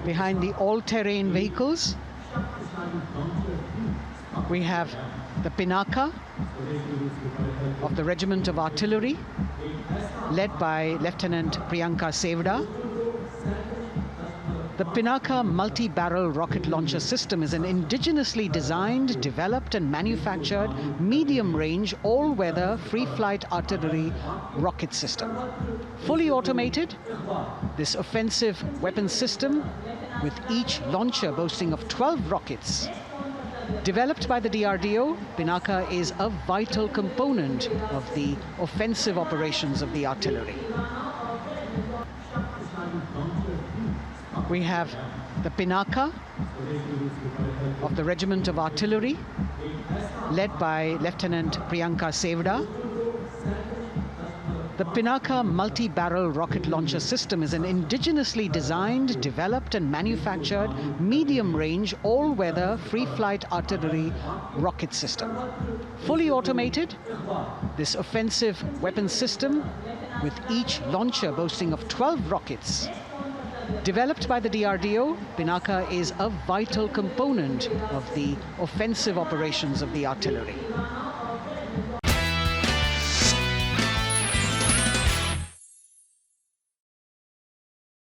Behind the all-terrain vehicles, we have the Pinka of the Regiment of Artillery, led by Lieutenant Pinka Sevda. The Pinka multi-barrel rocket launcher system is an indigenously designed, developed and manufactured medium-range, all-weather, free-flight artillery rocket system. Fully automated, this offensive weapon system, with each launcher boasting of 12 rockets. Developed by the DRDO, Pinka is a vital component of the offensive operations of the artillery. We have the Pinka of the Regiment of Artillery, led by Lieutenant Pinka Sevda. The Pinka multi-barrel rocket launcher system is an indigenously designed, developed and manufactured medium-range, all-weather, free-flight artillery rocket system. Fully automated, this offensive weapon system, with each launcher boasting of 12 rockets. Developed by the DRDO, Pinka is a vital component of the offensive operations of the artillery.